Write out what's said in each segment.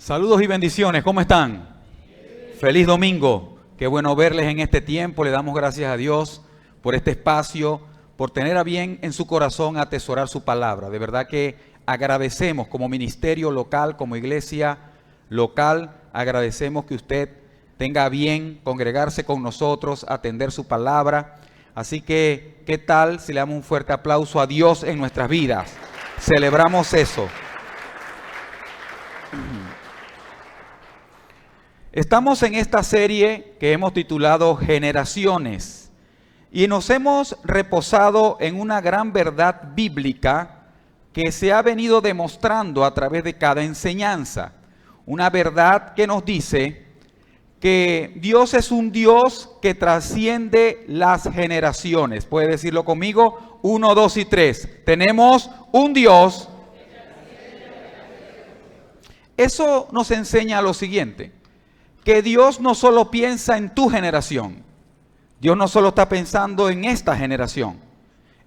Saludos y bendiciones, ¿cómo están? Feliz domingo, qué bueno verles en este tiempo, le damos gracias a Dios por este espacio, por tener a bien en su corazón atesorar su palabra. De verdad que agradecemos como ministerio local, como iglesia local, agradecemos que usted tenga a bien congregarse con nosotros, atender su palabra. Así que, ¿qué tal si le damos un fuerte aplauso a Dios en nuestras vidas? Celebramos eso. Estamos en esta serie que hemos titulado Generaciones y nos hemos reposado en una gran verdad bíblica que se ha venido demostrando a través de cada enseñanza. Una verdad que nos dice que Dios es un Dios que trasciende las generaciones. ¿Puede decirlo conmigo? 1, 2 y 3. Tenemos un Dios. Eso nos enseña lo siguiente, que Dios no solo piensa en tu generación, Dios no solo está pensando en esta generación,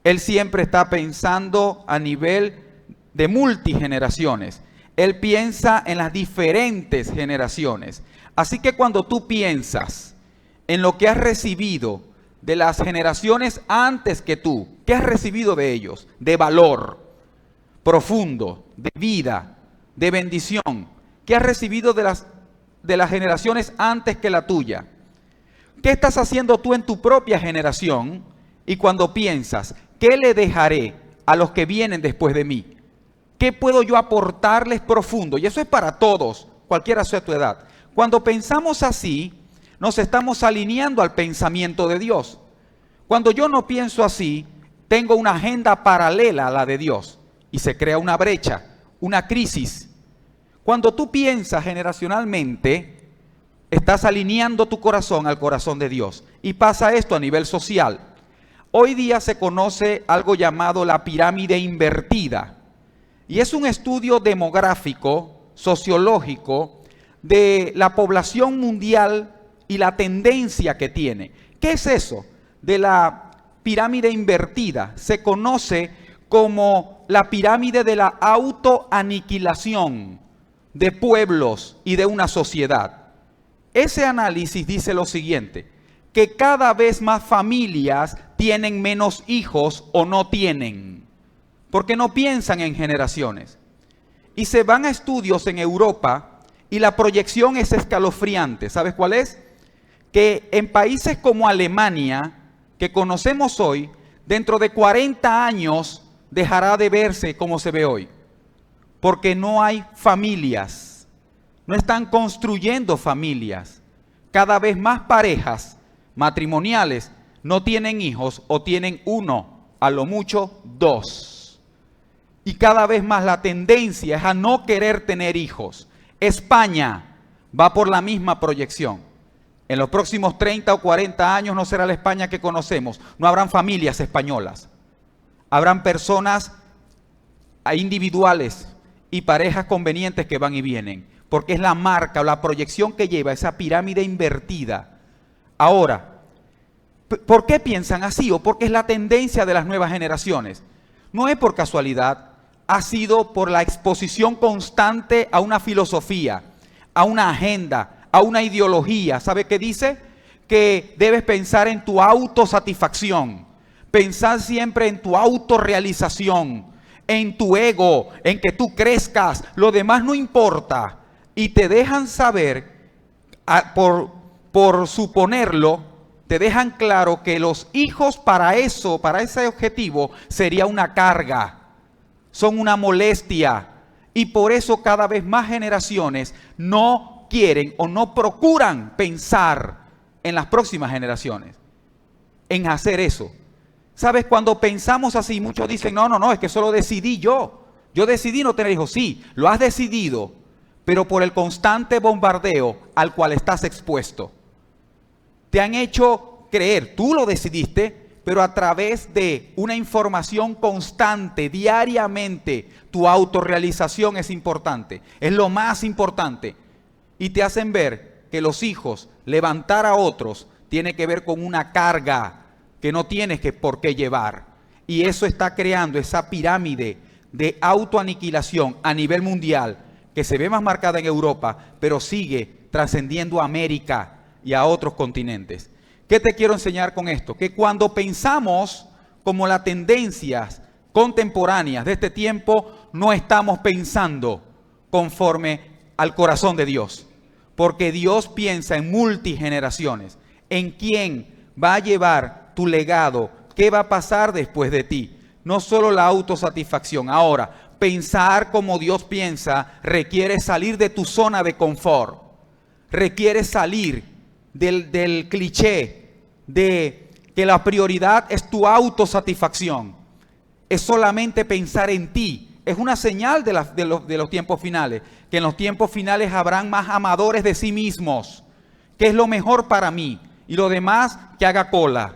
Él siempre está pensando a nivel de multigeneraciones, Él piensa en las diferentes generaciones. Así que cuando tú piensas en lo que has recibido de las generaciones antes que tú, ¿qué has recibido de ellos? De valor profundo, de vida, de bendición. ¿Qué has recibido de las generaciones antes que la tuya? ¿Qué estás haciendo tú en tu propia generación? Y cuando piensas, ¿qué le dejaré a los que vienen después de mí? ¿Qué puedo yo aportarles profundo? Y eso es para todos, cualquiera sea tu edad. Cuando pensamos así, nos estamos alineando al pensamiento de Dios. Cuando yo no pienso así, tengo una agenda paralela a la de Dios y se crea una brecha, una crisis. Cuando tú piensas generacionalmente, estás alineando tu corazón al corazón de Dios. Y pasa esto a nivel social. Hoy día se conoce algo llamado la pirámide invertida. Y es un estudio demográfico, sociológico, de la población mundial y la tendencia que tiene. ¿Qué es eso de la pirámide invertida? Se conoce como la pirámide de la autoaniquilación de pueblos y de una sociedad. Ese análisis dice lo siguiente, que cada vez más familias tienen menos hijos o no tienen, porque no piensan en generaciones. Y se van a estudios en Europa y la proyección es escalofriante. ¿Sabes cuál es? Que en países como Alemania, que conocemos hoy, dentro de 40 años dejará de verse como se ve hoy. Porque no hay familias, no están construyendo familias. Cada vez más parejas matrimoniales no tienen hijos o tienen uno, a lo mucho 2. Y cada vez más la tendencia es a no querer tener hijos. España va por la misma proyección. En los próximos 30 o 40 años no será la España que conocemos. No habrán familias españolas. Habrán personas individuales y parejas convenientes que van y vienen, porque es la marca o la proyección que lleva esa pirámide invertida. Ahora, ¿por qué piensan así? O porque es la tendencia de las nuevas generaciones. No es por casualidad, ha sido por la exposición constante a una filosofía, a una agenda, a una ideología. ¿Sabe qué dice? Que debes pensar en tu autosatisfacción, pensar siempre en tu autorrealización, en tu ego, en que tú crezcas, lo demás no importa. Y te dejan saber, por suponerlo, te dejan claro que los hijos para eso, para ese objetivo, sería una carga, son una molestia. Y por eso cada vez más generaciones no quieren o no procuran pensar en las próximas generaciones, en hacer eso. ¿Sabes? Cuando pensamos así, muchos dicen, no, es que eso lo decidí yo. Yo decidí no tener hijos. Sí, lo has decidido, pero por el constante bombardeo al cual estás expuesto. Te han hecho creer, tú lo decidiste, pero a través de una información constante, diariamente, tu autorrealización es importante. Es lo más importante. Y te hacen ver que los hijos, levantar a otros, tiene que ver con una carga que no tienes por qué llevar. Y eso está creando esa pirámide de autoaniquilación a nivel mundial que se ve más marcada en Europa, pero sigue trascendiendo a América y a otros continentes. ¿Qué te quiero enseñar con esto? Que cuando pensamos como las tendencias contemporáneas de este tiempo, no estamos pensando conforme al corazón de Dios. Porque Dios piensa en multigeneraciones, en quién va a llevar tu legado, qué va a pasar después de ti. No solo la autosatisfacción. Ahora, pensar como Dios piensa requiere salir de tu zona de confort. Requiere salir del cliché de que la prioridad es tu autosatisfacción. Es solamente pensar en ti. Es una señal de los tiempos finales, que en los tiempos finales habrán más amadores de sí mismos, que es lo mejor para mí, y lo demás que haga cola.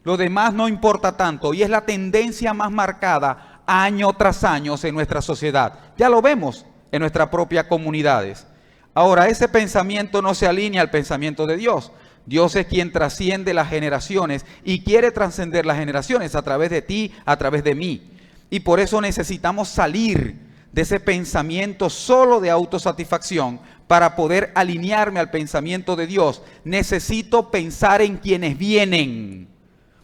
Lo demás no importa tanto, y es la tendencia más marcada año tras año en nuestra sociedad. Ya lo vemos en nuestras propias comunidades. Ahora, ese pensamiento no se alinea al pensamiento de Dios. Dios es quien trasciende las generaciones y quiere trascender las generaciones a través de ti, a través de mí. Y por eso necesitamos salir de ese pensamiento solo de autosatisfacción para poder alinearme al pensamiento de Dios. Necesito pensar en quienes vienen.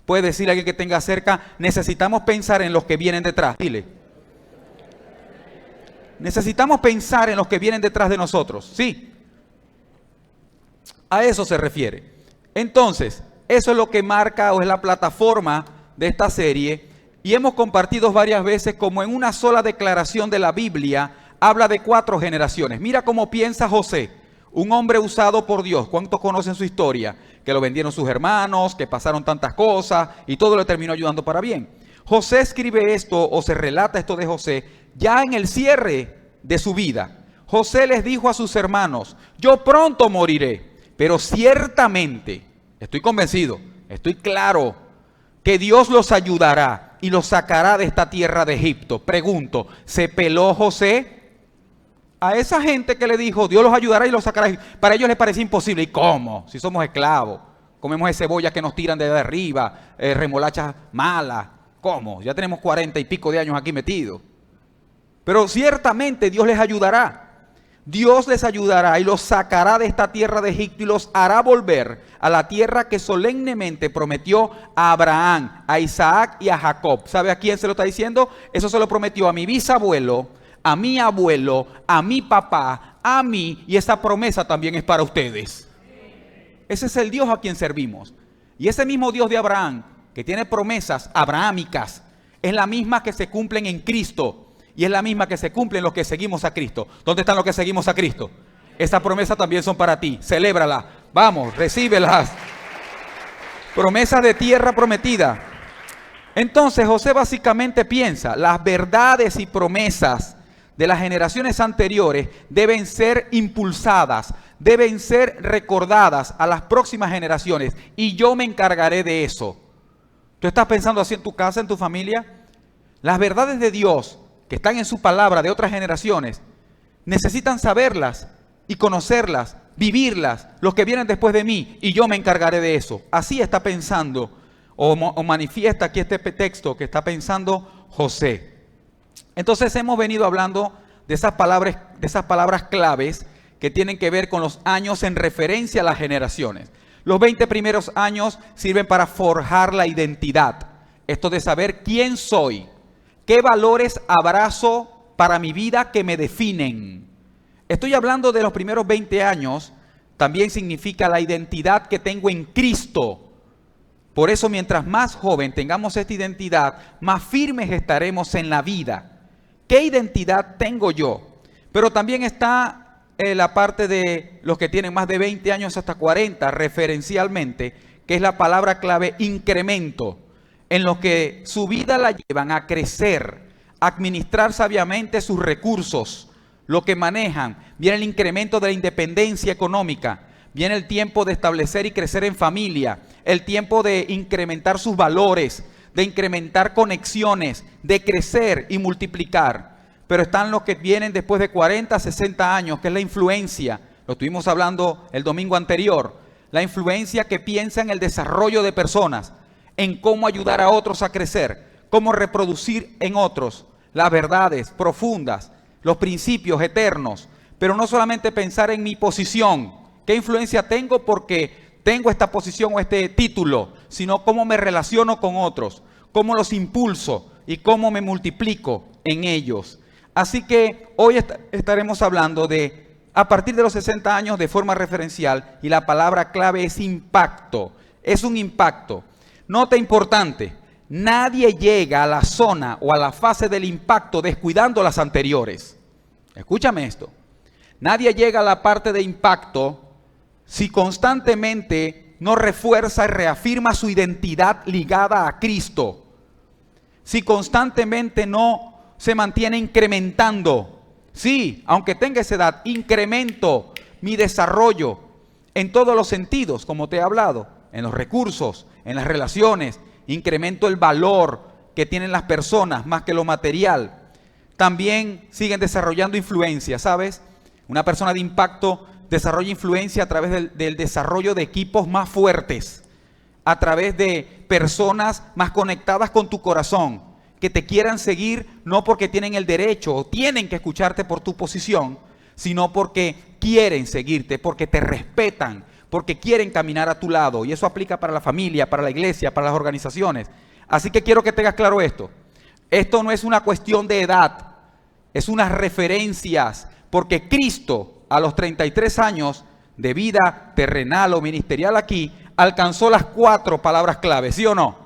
Puede decirle a alguien que tenga cerca, necesitamos pensar en los que vienen detrás. Dile. Necesitamos pensar en los que vienen detrás de nosotros. Sí. A eso se refiere. Entonces, eso es lo que marca o es la plataforma de esta serie. Y hemos compartido varias veces como en una sola declaración de la Biblia habla de 4 generaciones. Mira cómo piensa José, un hombre usado por Dios. ¿Cuántos conocen su historia? Que lo vendieron sus hermanos, que pasaron tantas cosas y todo le terminó ayudando para bien. José escribe esto o se relata esto de José ya en el cierre de su vida. José les dijo a sus hermanos, yo pronto moriré, pero ciertamente, estoy convencido, estoy claro, que Dios los ayudará y los sacará de esta tierra de Egipto. Pregunto, ¿se peló José a esa gente que le dijo, Dios los ayudará y los sacará? Para ellos les parecía imposible. ¿Y cómo? Si somos esclavos, comemos de cebolla que nos tiran de arriba, remolachas malas. ¿Cómo? Ya tenemos 40 y pico de años aquí metidos. Pero ciertamente Dios les ayudará. Dios les ayudará y los sacará de esta tierra de Egipto y los hará volver a la tierra que solemnemente prometió a Abraham, a Isaac y a Jacob. ¿Sabe a quién se lo está diciendo? Eso se lo prometió a mi bisabuelo, a mi abuelo, a mi papá, a mí, y esa promesa también es para ustedes. Ese es el Dios a quien servimos. Y ese mismo Dios de Abraham, que tiene promesas abrahámicas, es la misma que se cumplen en Cristo. Y es la misma que se cumple en los que seguimos a Cristo. ¿Dónde están los que seguimos a Cristo? Estas promesas también son para ti. Celébralas. Vamos, recíbelas. Promesas de tierra prometida. Entonces José básicamente piensa, las verdades y promesas de las generaciones anteriores deben ser impulsadas, deben ser recordadas a las próximas generaciones. Y yo me encargaré de eso. ¿Tú estás pensando así en tu casa, en tu familia? Las verdades de Dios que están en su palabra de otras generaciones, necesitan saberlas y conocerlas, vivirlas, los que vienen después de mí, y yo me encargaré de eso. Así está pensando, o manifiesta aquí este texto que está pensando José. Entonces hemos venido hablando de esas palabras claves que tienen que ver con los años en referencia a las generaciones. Los 20 primeros años sirven para forjar la identidad, esto de saber quién soy. ¿Qué valores abrazo para mi vida que me definen? Estoy hablando de los primeros 20 años, también significa la identidad que tengo en Cristo. Por eso, mientras más joven tengamos esta identidad, más firmes estaremos en la vida. ¿Qué identidad tengo yo? Pero también está la parte de los que tienen más de 20 años hasta 40, referencialmente, que es la palabra clave incremento. En los que su vida la llevan a crecer, a administrar sabiamente sus recursos, lo que manejan. Viene el incremento de la independencia económica, viene el tiempo de establecer y crecer en familia, el tiempo de incrementar sus valores, de incrementar conexiones, de crecer y multiplicar. Pero están los que vienen después de 40, 60 años, que es la influencia. Lo estuvimos hablando el domingo anterior. La influencia que piensa en el desarrollo de personas, en cómo ayudar a otros a crecer, cómo reproducir en otros las verdades profundas, los principios eternos, pero no solamente pensar en mi posición, qué influencia tengo porque tengo esta posición o este título, sino cómo me relaciono con otros, cómo los impulso y cómo me multiplico en ellos. Así que hoy estaremos hablando de, a partir de los 60 años de forma referencial, y la palabra clave es impacto. Es un impacto. Nota importante, nadie llega a la zona o a la fase del impacto descuidando las anteriores. Escúchame esto. Nadie llega a la parte de impacto si constantemente no refuerza y reafirma su identidad ligada a Cristo. Si constantemente no se mantiene incrementando. Sí, aunque tenga esa edad, incremento mi desarrollo en todos los sentidos, como te he hablado, en los recursos, en las relaciones, incremento el valor que tienen las personas más que lo material. También siguen desarrollando influencia, ¿sabes? Una persona de impacto desarrolla influencia a través del desarrollo de equipos más fuertes, a través de personas más conectadas con tu corazón, que te quieran seguir no porque tienen el derecho o tienen que escucharte por tu posición, sino porque quieren seguirte, porque te respetan, porque quieren caminar a tu lado. Y eso aplica para la familia, para la iglesia, para las organizaciones. Así que quiero que tengas claro esto. Esto no es una cuestión de edad, es unas referencias, porque Cristo a los 33 años de vida terrenal o ministerial aquí, alcanzó las 4 palabras clave, ¿sí o no?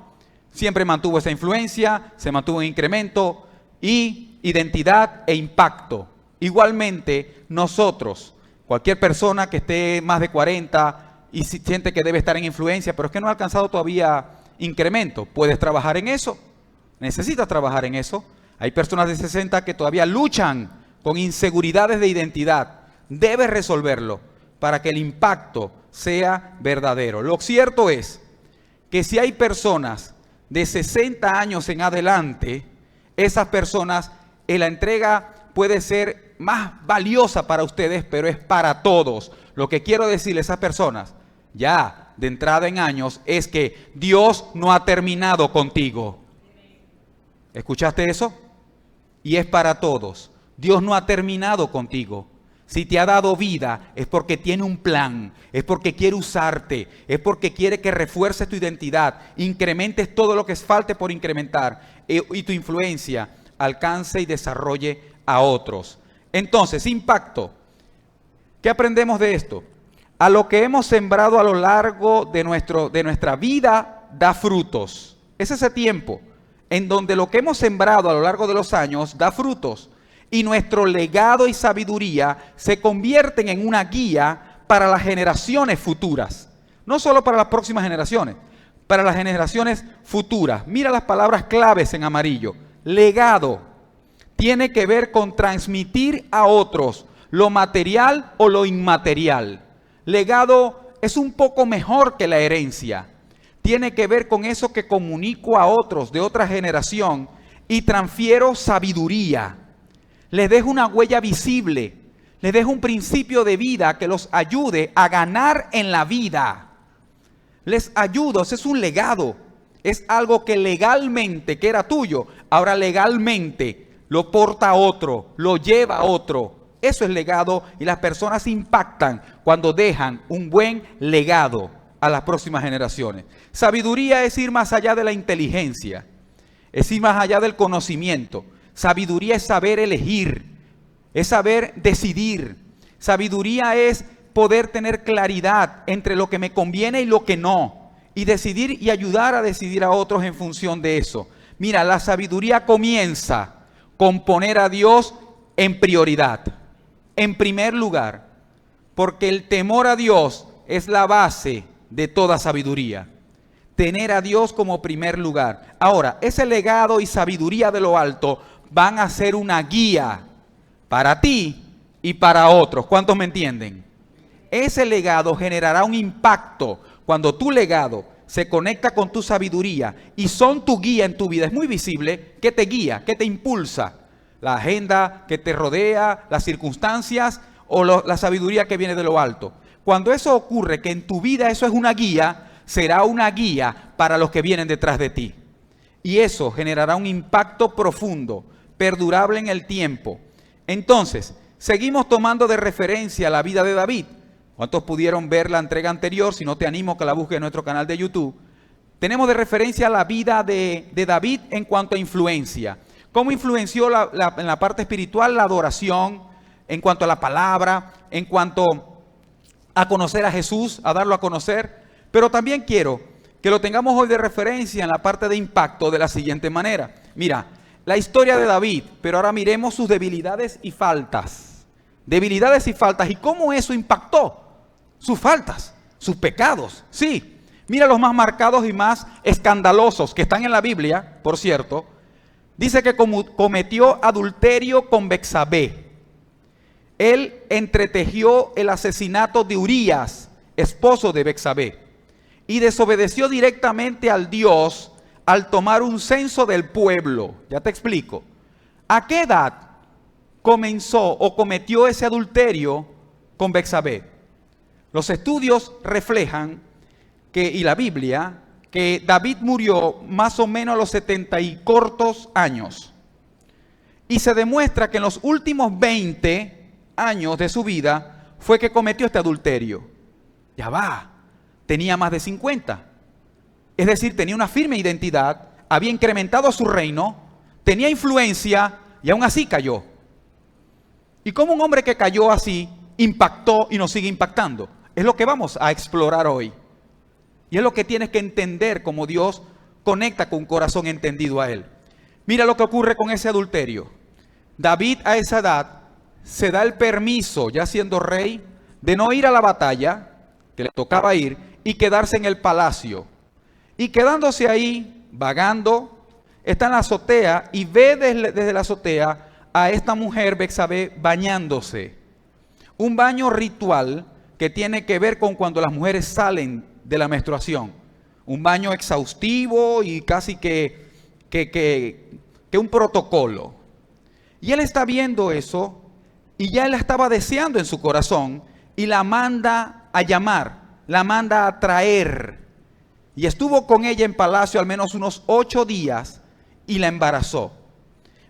Siempre mantuvo esa influencia, se mantuvo en incremento y identidad e impacto. Igualmente, nosotros, cualquier persona que esté más de 40 y siente que debe estar en influencia, pero es que no ha alcanzado todavía incremento, puedes trabajar en eso, necesitas trabajar en eso. Hay personas de 60 que todavía luchan con inseguridades de identidad, debes resolverlo para que el impacto sea verdadero. Lo cierto es que si hay personas de 60 años en adelante, esas personas, la entrega puede ser más valiosa para ustedes, pero es para todos. Lo que quiero decirle a esas personas, ya de entrada en años, es que Dios no ha terminado contigo. ¿Escuchaste eso? Y es para todos. Dios no ha terminado contigo. Si te ha dado vida, es porque tiene un plan, es porque quiere usarte, es porque quiere que refuerces tu identidad, incrementes todo lo que falte por incrementar y tu influencia alcance y desarrolle a otros. Entonces, impacto. ¿Qué aprendemos de esto? A lo que hemos sembrado a lo largo de nuestra vida da frutos. Es ese tiempo en donde lo que hemos sembrado a lo largo de los años da frutos. Y nuestro legado y sabiduría se convierten en una guía para las generaciones futuras. No solo para las próximas generaciones, para las generaciones futuras. Mira las palabras claves en amarillo. Legado tiene que ver con transmitir a otros lo material o lo inmaterial. Legado es un poco mejor que la herencia. Tiene que ver con eso que comunico a otros de otra generación y transfiero sabiduría. Les dejo una huella visible, les dejo un principio de vida que los ayude a ganar en la vida. Les ayudo, ese es un legado, es algo que legalmente, que era tuyo, ahora legalmente lo porta a otro, lo lleva a otro. Eso es legado y las personas impactan cuando dejan un buen legado a las próximas generaciones. Sabiduría es ir más allá de la inteligencia, es ir más allá del conocimiento. Sabiduría es saber elegir, es saber decidir. Sabiduría es poder tener claridad entre lo que me conviene y lo que no. Y decidir y ayudar a decidir a otros en función de eso. Mira, la sabiduría comienza con poner a Dios en prioridad, en primer lugar. Porque el temor a Dios es la base de toda sabiduría. Tener a Dios como primer lugar. Ahora, ese legado y sabiduría de lo alto van a ser una guía para ti y para otros. ¿Cuántos me entienden? Ese legado generará un impacto cuando tu legado se conecta con tu sabiduría y son tu guía en tu vida. Es muy visible que te guía, que te impulsa. La agenda que te rodea, las circunstancias o la sabiduría que viene de lo alto. Cuando eso ocurre, que en tu vida eso es una guía, será una guía para los que vienen detrás de ti. Y eso generará un impacto profundo, perdurable en el tiempo. Entonces, seguimos tomando de referencia la vida de David. ¿Cuántos pudieron ver la entrega anterior? Si no, te animo a que la busques en nuestro canal de YouTube. Tenemos de referencia la vida de David en cuanto a influencia. ¿Cómo influenció en la parte espiritual la adoración? En cuanto a la palabra, en cuanto a conocer a Jesús, a darlo a conocer. Pero también quiero que lo tengamos hoy de referencia en la parte de impacto de la siguiente manera. Mira, la historia de David, pero ahora miremos sus debilidades y faltas. Debilidades y faltas. ¿Y cómo eso impactó? Sus faltas, sus pecados. Sí, mira los más marcados y más escandalosos que están en la Biblia, por cierto. Dice que cometió adulterio con Betsabé. Él entretejió el asesinato de Urías, esposo de Betsabé, y desobedeció directamente al Dios al tomar un censo del pueblo. Ya te explico. ¿A qué edad comenzó o cometió ese adulterio con Betsabé? Los estudios reflejan y la Biblia, que David murió más o menos a los 70 y cortos años. Y se demuestra que en los últimos 20 años de su vida fue que cometió este adulterio. Ya va, tenía más de 50. Es decir, tenía una firme identidad, había incrementado su reino, tenía influencia y aún así cayó. ¿Y cómo un hombre que cayó así impactó y nos sigue impactando? Es lo que vamos a explorar hoy. Y es lo que tienes que entender, cómo Dios conecta con un corazón entendido a Él. Mira lo que ocurre con ese adulterio. David a esa edad se da el permiso, ya siendo rey, de no ir a la batalla, que le tocaba ir, y quedarse en el palacio. Y quedándose ahí, vagando, está en la azotea y ve desde la azotea a esta mujer, Betsabé, bañándose. Un baño ritual que tiene que ver con cuando las mujeres salen de la menstruación. Un baño exhaustivo y casi que un protocolo. Y él está viendo eso y ya él la estaba deseando en su corazón y la manda a llamar, la manda a traer. Y estuvo con ella en palacio al menos unos 8 días y la embarazó.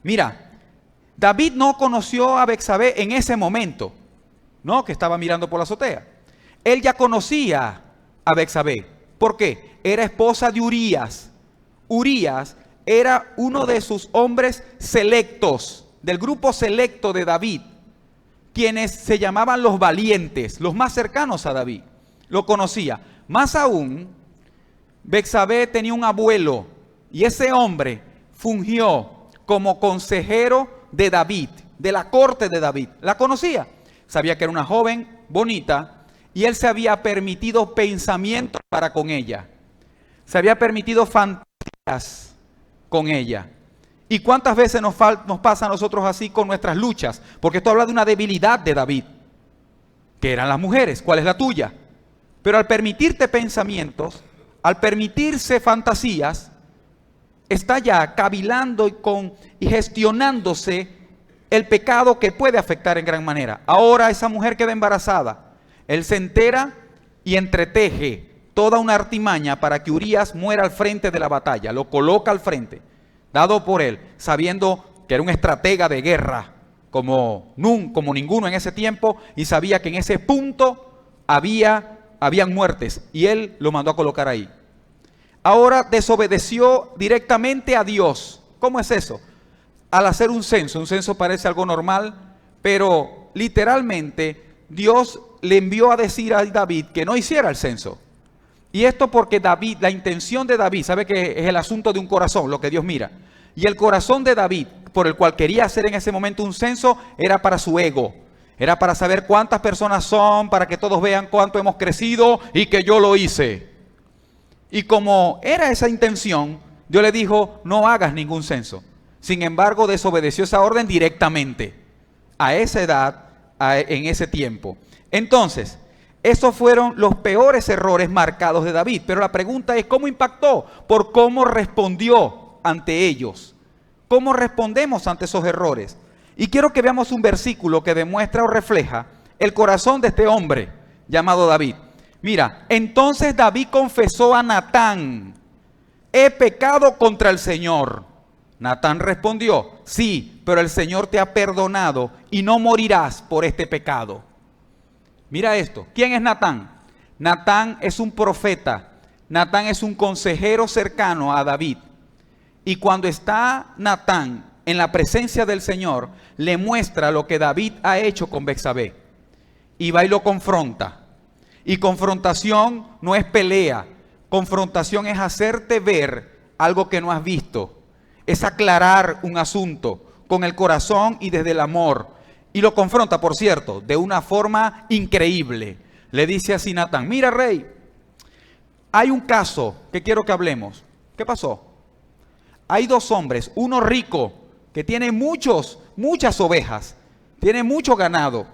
Mira, David no conoció a Betsabé en ese momento, ¿no? Que estaba mirando por la azotea. Él ya conocía a Betsabé. ¿Por qué? Era esposa de Urías. Urías era uno de sus hombres selectos, del grupo selecto de David, quienes se llamaban los valientes, los más cercanos a David. Lo conocía. Más aún, Betsabé tenía un abuelo y ese hombre fungió como consejero de David, de la corte de David. La conocía. Sabía que era una joven bonita. Y él se había permitido pensamientos para con ella. Se había permitido fantasías con ella. ¿Y cuántas veces nos pasa a nosotros así con nuestras luchas? Porque esto habla de una debilidad de David, que eran las mujeres. ¿Cuál es la tuya? Pero al permitirte pensamientos, al permitirse fantasías, está ya cavilando y gestionándose el pecado que puede afectar en gran manera. Ahora esa mujer queda embarazada. Él se entera y entreteje toda una artimaña para que Urías muera al frente de la batalla. Lo coloca al frente, dado por él, sabiendo que era un estratega de guerra como ninguno en ese tiempo, y sabía que en ese punto habían muertes, y él lo mandó a colocar ahí. Ahora desobedeció directamente a Dios. ¿Cómo es eso? Al hacer un censo parece algo normal, pero literalmente Dios le envió a decir a David que no hiciera el censo. Y esto porque David, la intención de David, sabe que es el asunto de un corazón, lo que Dios mira. Y el corazón de David, por el cual quería hacer en ese momento un censo, era para su ego. Era para saber cuántas personas son, para que todos vean cuánto hemos crecido y que yo lo hice. Y como era esa intención, Dios le dijo, no hagas ningún censo. Sin embargo, desobedeció esa orden directamente, a esa edad, en ese tiempo. Entonces, esos fueron los peores errores marcados de David. Pero la pregunta es, ¿cómo impactó? Por cómo respondió ante ellos. ¿Cómo respondemos ante esos errores? Y quiero que veamos un versículo que demuestra o refleja el corazón de este hombre llamado David. Mira, entonces David confesó a Natán, he pecado contra el Señor. Natán respondió, Sí, pero el Señor te ha perdonado y no morirás por este pecado. Mira esto. ¿Quién es Natán? Natán es un profeta. Natán es un consejero cercano a David. Y cuando está Natán en la presencia del Señor, le muestra lo que David ha hecho con Betsabé. Y va y lo confronta. Y confrontación no es pelea. Confrontación es hacerte ver algo que no has visto. Es aclarar un asunto con el corazón y desde el amor. Y lo confronta, por cierto, de una forma increíble. Le dice así Natán: mira, rey, hay un caso que quiero que hablemos. ¿Qué pasó? Hay dos hombres, uno rico que tiene muchas ovejas, tiene mucho ganado.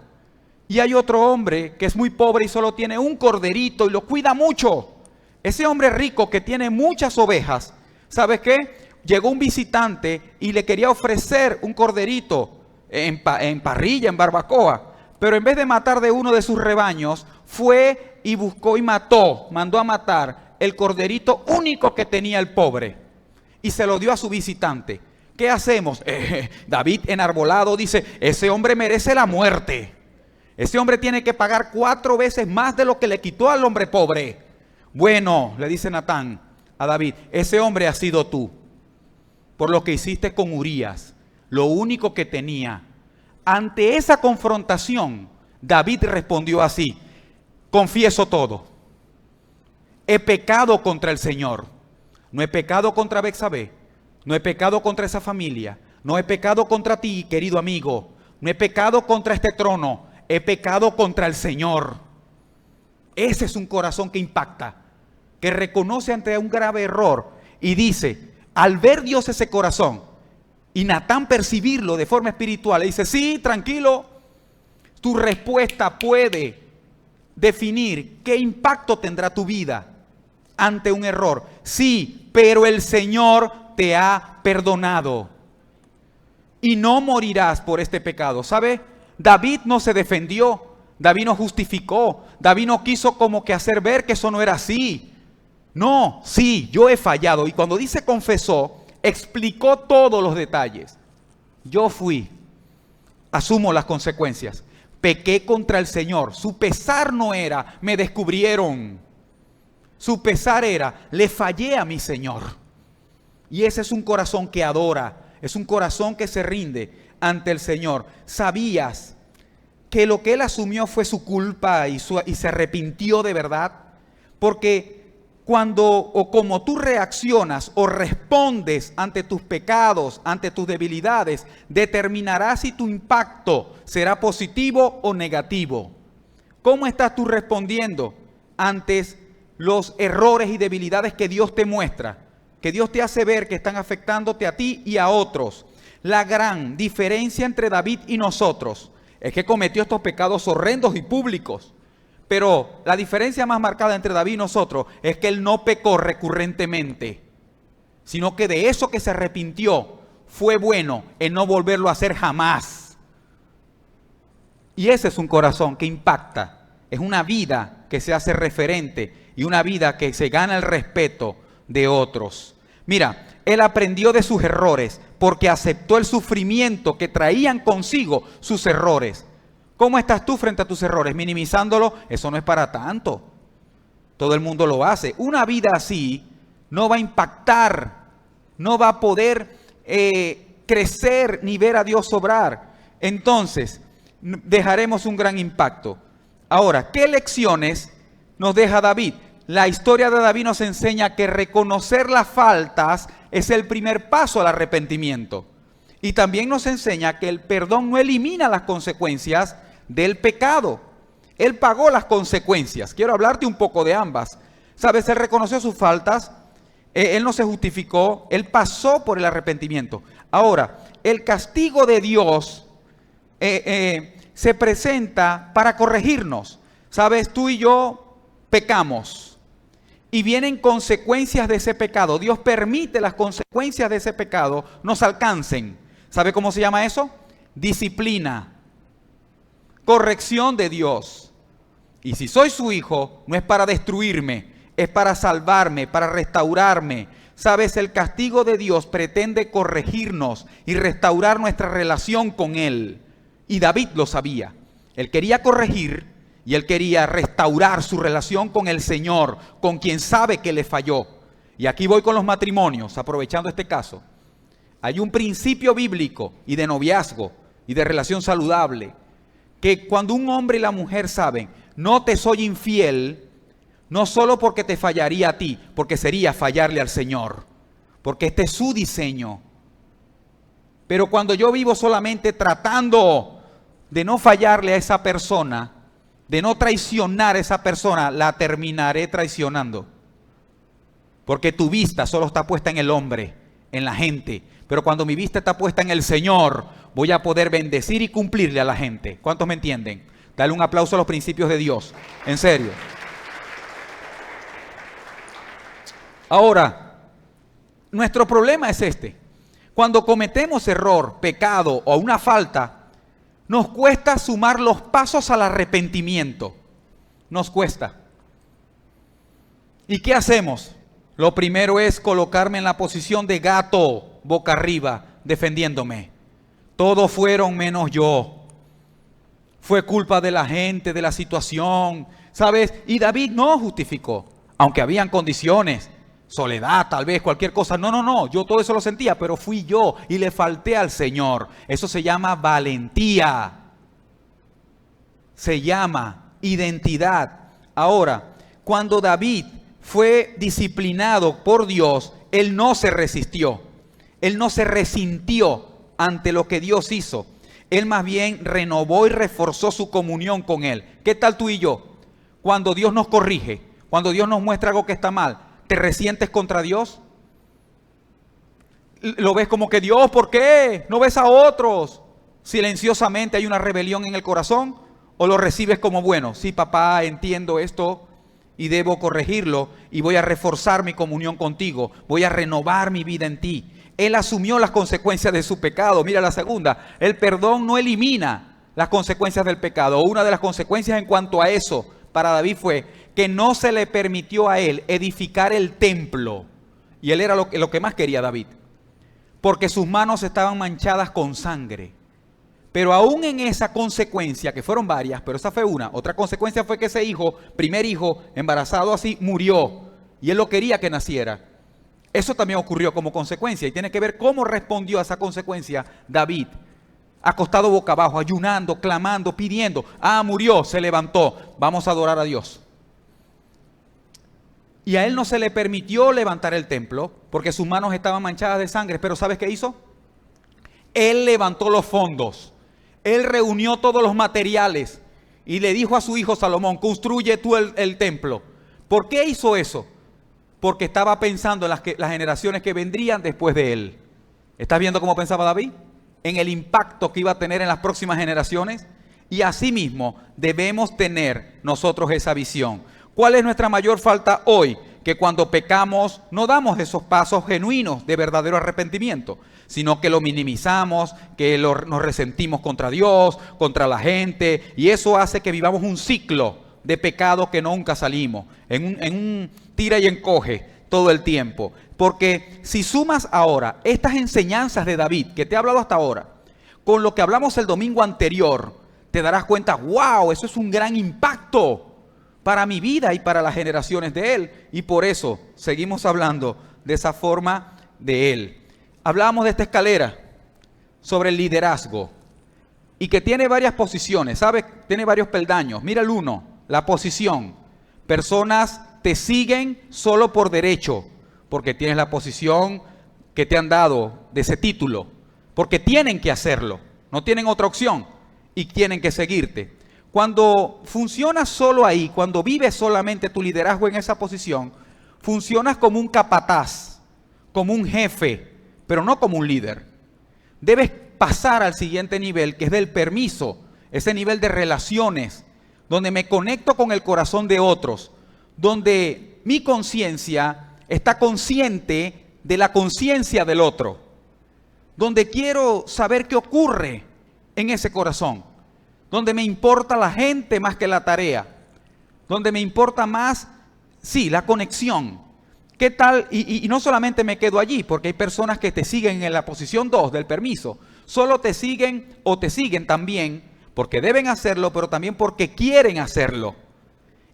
Y hay otro hombre que es muy pobre y solo tiene un corderito y lo cuida mucho. Ese hombre rico que tiene muchas ovejas, ¿sabes qué? Llegó un visitante y le quería ofrecer un corderito en parrilla, en barbacoa. Pero en vez de matar de uno de sus rebaños, fue y buscó y mandó a matar el corderito único que tenía el pobre. Y se lo dio a su visitante. ¿Qué hacemos? David, enarbolado, dice: ese hombre merece la muerte. Ese hombre tiene que pagar 4 veces más de lo que le quitó al hombre pobre. Bueno, le dice Natán a David: ese hombre ha sido tú, por lo que hiciste con Urías, lo único que tenía. Ante esa confrontación, David respondió así: confieso todo. He pecado contra el Señor. No he pecado contra Betsabé. No he pecado contra esa familia. No he pecado contra ti, querido amigo. No he pecado contra este trono. He pecado contra el Señor. Ese es un corazón que impacta, que reconoce ante un grave error y dice, al ver Dios ese corazón y Natán percibirlo de forma espiritual, le dice: sí, tranquilo, tu respuesta puede definir qué impacto tendrá tu vida ante un error. Sí, pero el Señor te ha perdonado y no morirás por este pecado. ¿Sabe? David no se defendió, David no justificó, David no quiso como que hacer ver que eso no era así. No, sí, yo he fallado. Y cuando dice confesó, explicó todos los detalles. Yo fui, asumo las consecuencias. Pequé contra el Señor. Su pesar no era, me descubrieron. Su pesar era, le fallé a mi Señor. Y ese es un corazón que adora, es un corazón que se rinde ante el Señor. Sabías que lo que él asumió fue su culpa y se arrepintió de verdad. Porque cuando o como tú reaccionas o respondes ante tus pecados, ante tus debilidades, determinará si tu impacto será positivo o negativo. ¿Cómo estás tú respondiendo ante los errores y debilidades que Dios te muestra? Que Dios te hace ver que están afectándote a ti y a otros. La gran diferencia entre David y nosotros es que cometió estos pecados horrendos y públicos. Pero la diferencia más marcada entre David y nosotros es que él no pecó recurrentemente, sino que de eso que se arrepintió fue bueno en no volverlo a hacer jamás. Y ese es un corazón que impacta, es una vida que se hace referente y una vida que se gana el respeto de otros. Mira, él aprendió de sus errores porque aceptó el sufrimiento que traían consigo sus errores. ¿Cómo estás tú frente a tus errores? ¿Minimizándolo? Eso no es para tanto. Todo el mundo lo hace. Una vida así no va a impactar, no va a poder crecer ni ver a Dios obrar. Entonces, dejaremos un gran impacto. Ahora, ¿qué lecciones nos deja David? La historia de David nos enseña que reconocer las faltas es el primer paso al arrepentimiento. Y también nos enseña que el perdón no elimina las consecuencias del pecado. Él pagó las consecuencias. Quiero hablarte un poco de ambas. ¿Sabes? Él reconoció sus faltas. Él no se justificó. Él pasó por el arrepentimiento. Ahora, el castigo de Dios se presenta para corregirnos. ¿Sabes? Tú y yo pecamos. Y vienen consecuencias de ese pecado. Dios permite las consecuencias de ese pecado nos alcancen. ¿Sabe cómo se llama eso? Disciplina. Corrección de Dios. Y si soy su hijo, no es para destruirme, es para salvarme, para restaurarme. Sabes, el castigo de Dios pretende corregirnos y restaurar nuestra relación con Él. Y David lo sabía. Él quería corregir y él quería restaurar su relación con el Señor, con quien sabe que le falló. Y aquí voy con los matrimonios, aprovechando este caso. Hay un principio bíblico y de noviazgo y de relación saludable, que cuando un hombre y la mujer saben, no te soy infiel, no solo porque te fallaría a ti, porque sería fallarle al Señor, porque este es su diseño. Pero cuando yo vivo solamente tratando de no fallarle a esa persona, de no traicionar a esa persona, la terminaré traicionando. Porque tu vista solo está puesta en el hombre, en la gente. Pero cuando mi vista está puesta en el Señor, voy a poder bendecir y cumplirle a la gente. ¿Cuántos me entienden? Dale un aplauso a los principios de Dios. En serio. Ahora, nuestro problema es este. Cuando cometemos error, pecado o una falta, nos cuesta sumar los pasos al arrepentimiento. Nos cuesta. ¿Y qué hacemos? Lo primero es colocarme en la posición de gato, boca arriba, defendiéndome. Todos fueron menos yo. Fue culpa de la gente, de la situación, ¿sabes? Y David no justificó, aunque habían condiciones, soledad, tal vez, cualquier cosa. No, yo todo eso lo sentía, pero fui yo y le falté al Señor. Eso se llama valentía. Se llama identidad. Ahora, cuando David fue disciplinado por Dios, él no se resistió. Él no se resintió ante lo que Dios hizo. Él más bien renovó y reforzó su comunión con Él. ¿Qué tal tú y yo? Cuando Dios nos corrige, cuando Dios nos muestra algo que está mal, ¿te resientes contra Dios? ¿Lo ves como que Dios, por qué? ¿No ves a otros? Silenciosamente hay una rebelión en el corazón, ¿o lo recibes como bueno? Sí, papá, entiendo esto y debo corregirlo y voy a reforzar mi comunión contigo, voy a renovar mi vida en ti. Él asumió las consecuencias de su pecado. Mira la segunda, el perdón no elimina las consecuencias del pecado. Una de las consecuencias en cuanto a eso para David fue que no se le permitió a él edificar el templo. Y él era lo que más quería David, porque sus manos estaban manchadas con sangre. Pero aún en esa consecuencia, que fueron varias, pero esa fue una. Otra consecuencia fue que ese hijo, primer hijo, embarazado así, murió. Y él lo quería que naciera. Eso también ocurrió como consecuencia y tiene que ver cómo respondió a esa consecuencia David. Acostado boca abajo, ayunando, clamando, pidiendo. Murió, se levantó. Vamos a adorar a Dios. Y a él no se le permitió levantar el templo porque sus manos estaban manchadas de sangre. Pero ¿sabes qué hizo? Él levantó los fondos. Él reunió todos los materiales y le dijo a su hijo Salomón, construye tú el templo. ¿Por qué hizo eso? Porque estaba pensando en las generaciones que vendrían después de él. ¿Estás viendo cómo pensaba David? En el impacto que iba a tener en las próximas generaciones. Y asimismo debemos tener nosotros esa visión. ¿Cuál es nuestra mayor falta hoy? Que cuando pecamos no damos esos pasos genuinos de verdadero arrepentimiento, sino que lo minimizamos, que nos resentimos contra Dios, contra la gente, y eso hace que vivamos un ciclo de pecado que nunca salimos, en un tira y encoge todo el tiempo. Porque si sumas ahora estas enseñanzas de David, que te he hablado hasta ahora, con lo que hablamos el domingo anterior, te darás cuenta, wow, eso es un gran impacto para mi vida y para las generaciones de él. Y por eso seguimos hablando de esa forma de él. Hablábamos de esta escalera sobre el liderazgo y que tiene varias posiciones, ¿sabes? Tiene varios peldaños. Mira el 1, la posición. Personas te siguen solo por derecho, porque tienes la posición que te han dado de ese título, porque tienen que hacerlo, no tienen otra opción y tienen que seguirte. Cuando funcionas solo ahí, cuando vives solamente tu liderazgo en esa posición, funcionas como un capataz, como un jefe, pero no como un líder. Debes pasar al siguiente nivel, que es del permiso, ese nivel de relaciones, donde me conecto con el corazón de otros, donde mi conciencia está consciente de la conciencia del otro, donde quiero saber qué ocurre en ese corazón, donde me importa la gente más que la tarea, donde me importa más, sí, la conexión. ¿Qué tal? Y no solamente me quedo allí, porque hay personas que te siguen en la posición 2 del permiso. Solo te siguen o te siguen también porque deben hacerlo, pero también porque quieren hacerlo.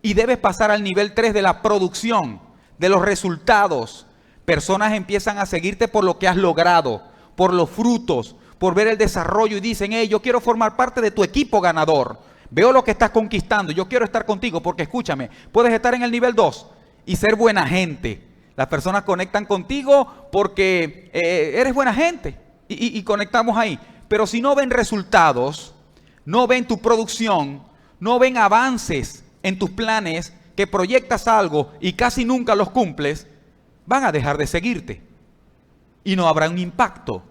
Y debes pasar al nivel 3 de la producción, de los resultados. Personas empiezan a seguirte por lo que has logrado, por los frutos, por ver el desarrollo y dicen, hey, yo quiero formar parte de tu equipo ganador. Veo lo que estás conquistando, yo quiero estar contigo porque escúchame, puedes estar en el nivel 2 y ser buena gente. Las personas conectan contigo porque eres buena gente y conectamos ahí. Pero si no ven resultados, no ven tu producción, no ven avances en tus planes, que proyectas algo y casi nunca los cumples, van a dejar de seguirte y no habrá un impacto.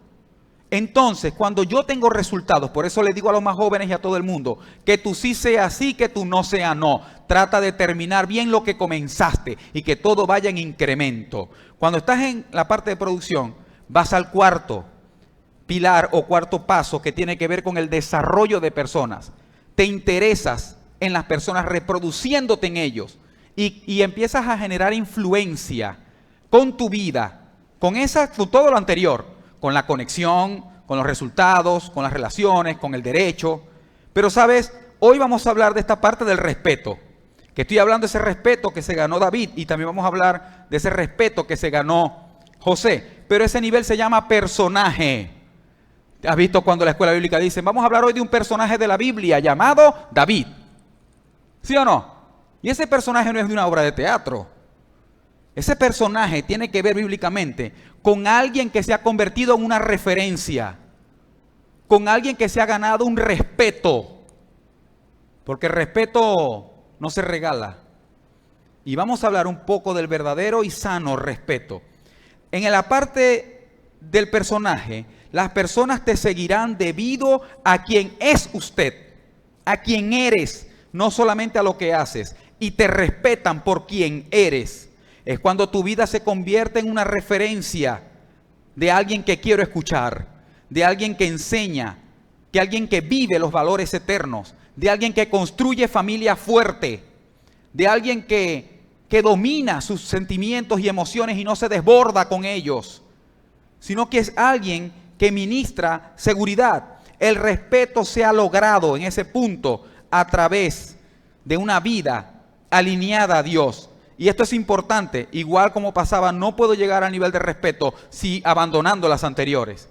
Entonces, cuando yo tengo resultados, por eso le digo a los más jóvenes y a todo el mundo, que tú sí sea sí, que tú no sea no. Trata de terminar bien lo que comenzaste y que todo vaya en incremento. Cuando estás en la parte de producción, vas al cuarto pilar o cuarto paso que tiene que ver con el desarrollo de personas. Te interesas en las personas, reproduciéndote en ellos y empiezas a generar influencia con tu vida, con todo lo anterior. Con la conexión, con los resultados, con las relaciones, con el derecho. Pero sabes, hoy vamos a hablar de esta parte del respeto. Que estoy hablando de ese respeto que se ganó David y también vamos a hablar de ese respeto que se ganó José. Pero ese nivel se llama personaje. ¿Has visto cuando la escuela bíblica dice, vamos a hablar hoy de un personaje de la Biblia llamado David? ¿Sí o no? Y ese personaje no es de una obra de teatro. Ese personaje tiene que ver bíblicamente con alguien que se ha convertido en una referencia, con alguien que se ha ganado un respeto, porque el respeto no se regala. Y vamos a hablar un poco del verdadero y sano respeto. En la parte del personaje, las personas te seguirán debido a quien es usted, a quien eres, no solamente a lo que haces, y te respetan por quien eres. Es cuando tu vida se convierte en una referencia de alguien que quiero escuchar, de alguien que enseña, de alguien que vive los valores eternos, de alguien que construye familia fuerte, de alguien que domina sus sentimientos y emociones y no se desborda con ellos, sino que es alguien que ministra seguridad. El respeto se ha logrado en ese punto a través de una vida alineada a Dios. Y esto es importante, igual como pasaba, no puedo llegar al nivel de respeto si abandonando las anteriores,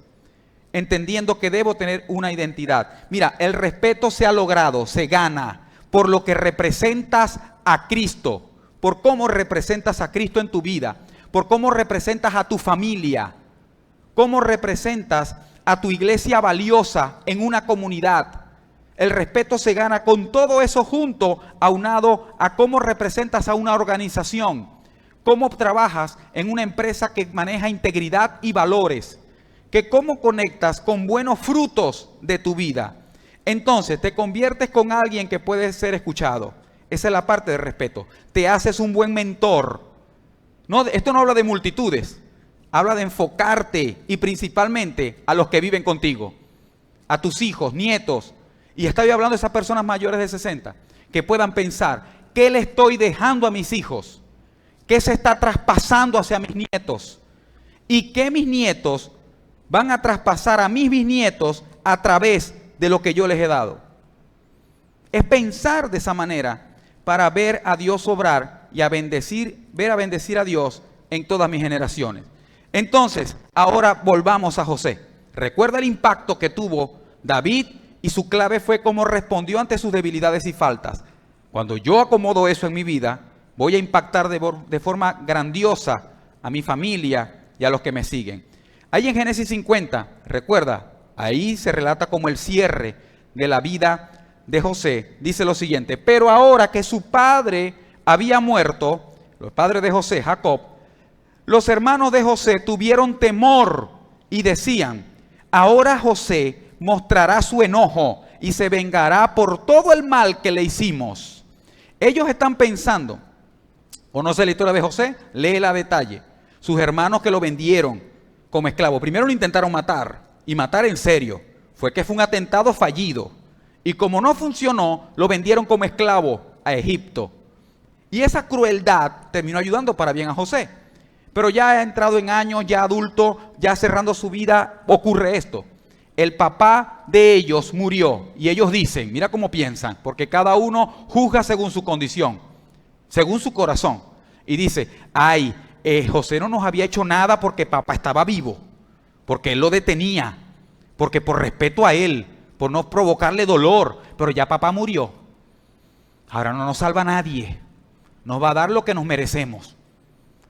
entendiendo que debo tener una identidad. Mira, el respeto se ha logrado, se gana por lo que representas a Cristo, por cómo representas a Cristo en tu vida, por cómo representas a tu familia, cómo representas a tu iglesia valiosa en una comunidad. El respeto se gana con todo eso junto, aunado a cómo representas a una organización, cómo trabajas en una empresa que maneja integridad y valores, que cómo conectas con buenos frutos de tu vida. Entonces te conviertes con alguien que puede ser escuchado. Esa es la parte de respeto. Te haces un buen mentor. No, esto no habla de multitudes, habla de enfocarte y principalmente a los que viven contigo, a tus hijos, nietos. Y estoy hablando de esas personas mayores de 60, que puedan pensar, ¿qué le estoy dejando a mis hijos? ¿Qué se está traspasando hacia mis nietos? ¿Y qué mis nietos van a traspasar a mis bisnietos a través de lo que yo les he dado? Es pensar de esa manera para ver a Dios obrar y ver a bendecir a Dios en todas mis generaciones. Entonces, ahora volvamos a José. Recuerda el impacto que tuvo David y su clave fue cómo respondió ante sus debilidades y faltas. Cuando yo acomodo eso en mi vida, voy a impactar de forma grandiosa a mi familia y a los que me siguen. Ahí en Génesis 50, recuerda, ahí se relata como el cierre de la vida de José. Dice lo siguiente: pero ahora que su padre había muerto, los padres de José, Jacob, los hermanos de José tuvieron temor y decían, ahora José mostrará su enojo y se vengará por todo el mal que le hicimos. Ellos están pensando, ¿conoce la historia de José? Léela a detalle. Sus hermanos que lo vendieron como esclavo, primero lo intentaron matar, y matar en serio. Fue un atentado fallido. Y como no funcionó, lo vendieron como esclavo a Egipto. Y esa crueldad terminó ayudando para bien a José. Pero ya ha entrado en años, ya adulto, ya cerrando su vida, ocurre esto. El papá de ellos murió y ellos dicen, mira cómo piensan, porque cada uno juzga según su condición, según su corazón. Y dice, ay, José no nos había hecho nada porque papá estaba vivo, porque él lo detenía, porque por respeto a él, por no provocarle dolor, pero ya papá murió. Ahora no nos salva nadie, nos va a dar lo que nos merecemos.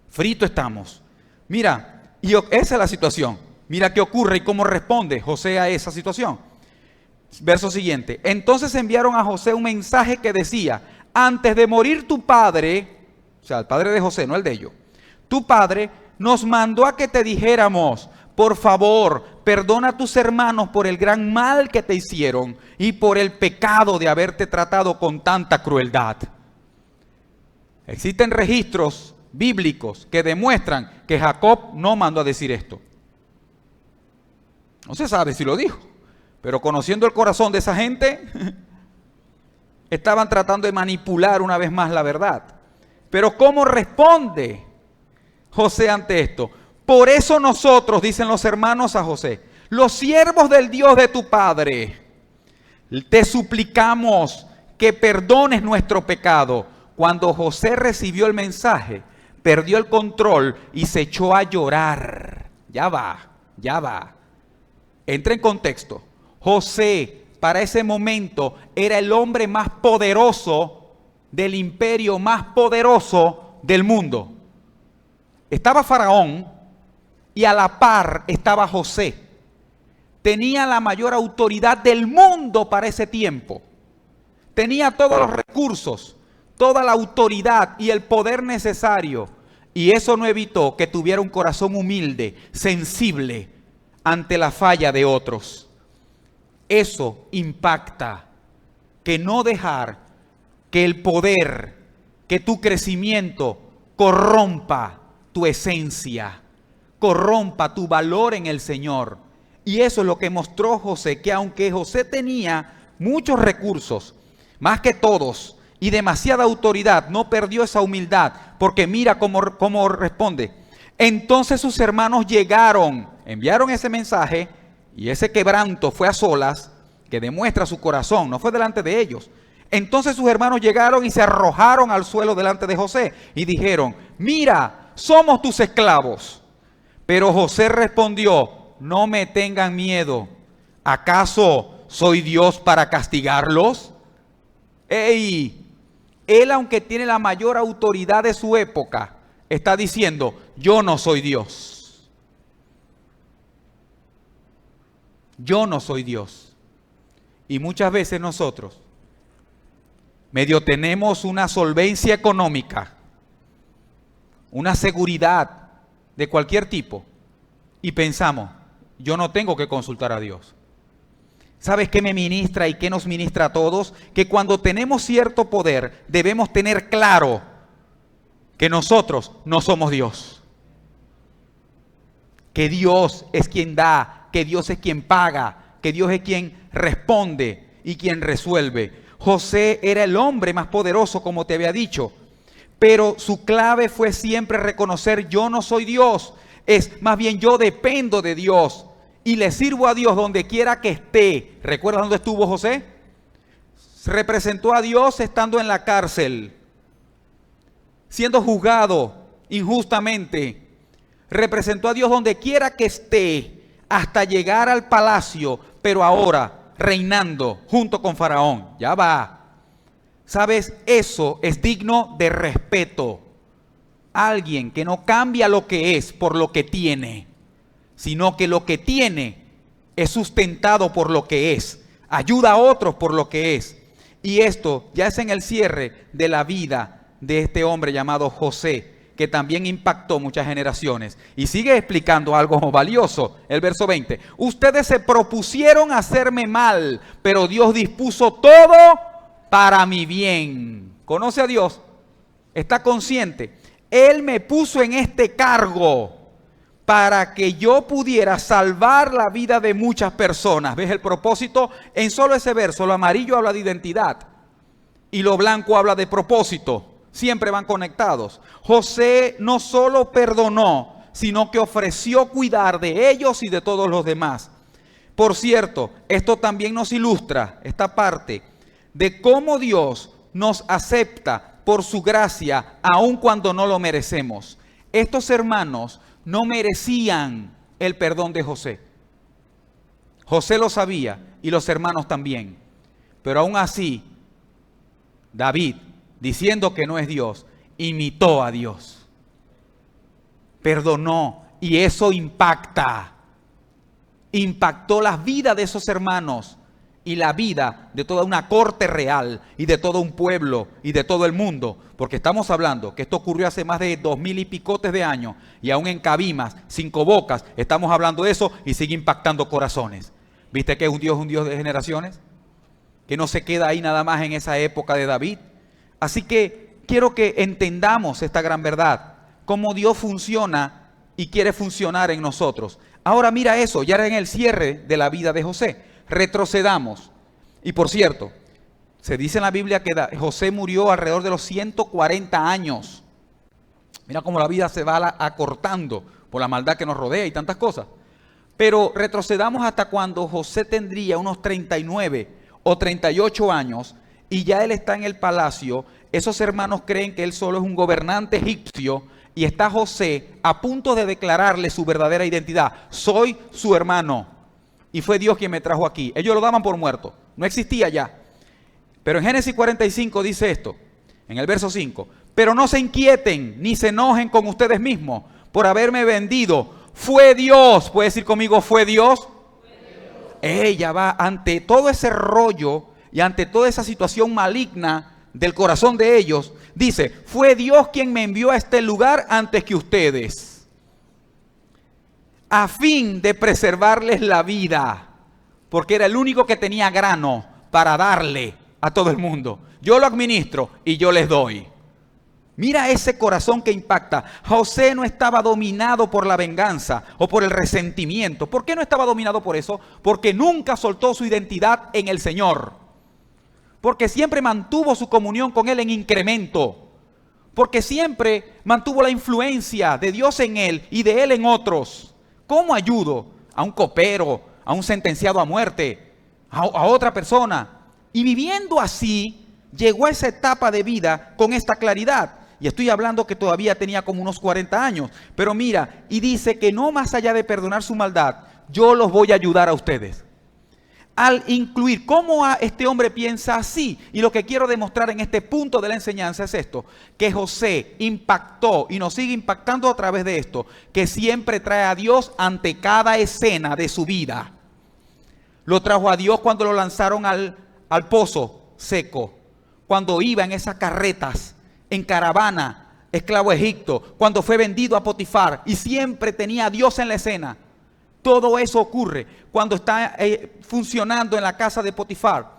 Frito estamos. Mira, y esa es la situación. Mira qué ocurre y cómo responde José a esa situación. Verso siguiente. Entonces enviaron a José un mensaje que decía, antes de morir tu padre, o sea, el padre de José, no el de ellos, tu padre nos mandó a que te dijéramos, por favor, perdona a tus hermanos por el gran mal que te hicieron y por el pecado de haberte tratado con tanta crueldad. Existen registros bíblicos que demuestran que Jacob no mandó a decir esto. No se sabe si lo dijo, pero conociendo el corazón de esa gente, estaban tratando de manipular una vez más la verdad. Pero ¿cómo responde José ante esto? Por eso nosotros, dicen los hermanos a José, los siervos del Dios de tu padre, te suplicamos que perdones nuestro pecado. Cuando José recibió el mensaje, perdió el control y se echó a llorar. Ya va. Entra en contexto. José, para ese momento, era el hombre más poderoso del imperio, más poderoso del mundo. Estaba Faraón y a la par estaba José. Tenía la mayor autoridad del mundo para ese tiempo. Tenía todos los recursos, toda la autoridad y el poder necesario. Y eso no evitó que tuviera un corazón humilde, sensible ante la falla de otros. Eso impacta, que no dejar que el poder, que tu crecimiento corrompa tu esencia, corrompa tu valor en el Señor. Y eso es lo que mostró José, que aunque José tenía muchos recursos, más que todos, y demasiada autoridad, no perdió esa humildad, porque mira cómo responde. Entonces sus hermanos enviaron ese mensaje, y ese quebranto fue a solas, que demuestra su corazón, no fue delante de ellos. Entonces sus hermanos llegaron y se arrojaron al suelo delante de José, y dijeron, mira, somos tus esclavos. Pero José respondió, no me tengan miedo, ¿acaso soy Dios para castigarlos? Él, aunque tiene la mayor autoridad de su época, está diciendo, yo no soy Dios. Yo no soy Dios. Y muchas veces nosotros, medio tenemos una solvencia económica, una seguridad de cualquier tipo, y pensamos, yo no tengo que consultar a Dios. ¿Sabes qué me ministra y qué nos ministra a todos? Que cuando tenemos cierto poder, debemos tener claro que nosotros no somos Dios. Que Dios es quien da, que Dios es quien paga, que Dios es quien responde y quien resuelve. José era el hombre más poderoso, como te había dicho, pero su clave fue siempre reconocer, yo no soy Dios, es más bien yo dependo de Dios. Y le sirvo a Dios donde quiera que esté. ¿Recuerdas dónde estuvo José? Representó a Dios estando en la cárcel, siendo juzgado injustamente. Representó a Dios donde quiera que esté, hasta llegar al palacio, pero ahora reinando junto con Faraón. Ya va. ¿Sabes? Eso es digno de respeto. Alguien que no cambia lo que es por lo que tiene, sino que lo que tiene es sustentado por lo que es, ayuda a otros por lo que es. Y esto ya es en el cierre de la vida de este hombre llamado José, que también impactó muchas generaciones. Y sigue explicando algo valioso, el verso 20. Ustedes se propusieron hacerme mal, pero Dios dispuso todo para mi bien. ¿Conoce a Dios? ¿Está consciente? Él me puso en este cargo para que yo pudiera salvar la vida de muchas personas. ¿Ves el propósito? En solo ese verso, lo amarillo habla de identidad y lo blanco habla de propósito. siempre van conectados. José no solo perdonó, sino que ofreció cuidar de ellos y de todos los demás. Por cierto, esto también nos ilustra esta parte de cómo Dios nos acepta por su gracia, aun cuando no lo merecemos. Estos hermanos no merecían el perdón de José. José lo sabía y los hermanos también. Pero aún así, David, diciendo que no es Dios, imitó a Dios. Perdonó, y eso impactó la vida de esos hermanos y la vida de toda una corte real y de todo un pueblo y de todo el mundo, porque estamos hablando que esto ocurrió hace más de 2000 y picotes de años, y aún en Cabimas, 5 Bocas, estamos hablando de eso y sigue impactando corazones. ¿Viste que es un Dios de generaciones? Que no se queda ahí nada más en esa época de David. Así que quiero que entendamos esta gran verdad, cómo Dios funciona y quiere funcionar en nosotros. Ahora mira eso, ya en el cierre de la vida de José. Retrocedamos. Y por cierto, se dice en la Biblia que José murió alrededor de los 140 años. Mira cómo la vida se va acortando por la maldad que nos rodea y tantas cosas. Pero retrocedamos hasta cuando José tendría unos 39 o 38 años y ya él está en el palacio. Esos hermanos creen que él solo es un gobernante egipcio y está José a punto de declararle su verdadera identidad. Soy su hermano. Y fue Dios quien me trajo aquí. Ellos lo daban por muerto. No existía ya. Pero en Génesis 45 dice esto, en el verso 5. Pero no se inquieten ni se enojen con ustedes mismos por haberme vendido. Fue Dios. ¿Puede decir conmigo, fue Dios? Ella va ante todo ese rollo y ante toda esa situación maligna del corazón de ellos. Dice, fue Dios quien me envió a este lugar antes que ustedes, a fin de preservarles la vida, porque era el único que tenía grano para darle a todo el mundo. Yo lo administro y yo les doy. Mira ese corazón que impacta. José no estaba dominado por la venganza o por el resentimiento. ¿Por qué no estaba dominado por eso? Porque nunca soltó su identidad en el Señor. Porque siempre mantuvo su comunión con Él en incremento. Porque siempre mantuvo la influencia de Dios en Él y de Él en otros. ¿Cómo ayudo a un copero, a un sentenciado a muerte, a otra persona? Y viviendo así, llegó a esa etapa de vida con esta claridad. Y estoy hablando que todavía tenía como unos 40 años. Pero mira, y dice que no más allá de perdonar su maldad, yo los voy a ayudar a ustedes. Al incluir cómo este hombre piensa así. Y lo que quiero demostrar en este punto de la enseñanza es esto, que José impactó y nos sigue impactando a través de esto, que siempre trae a Dios ante cada escena de su vida. Lo trajo a Dios cuando lo lanzaron al pozo seco, cuando iba en esas carretas, en caravana, esclavo a Egipto, cuando fue vendido a Potifar y siempre tenía a Dios en la escena. Todo eso ocurre cuando está funcionando en la casa de Potifar,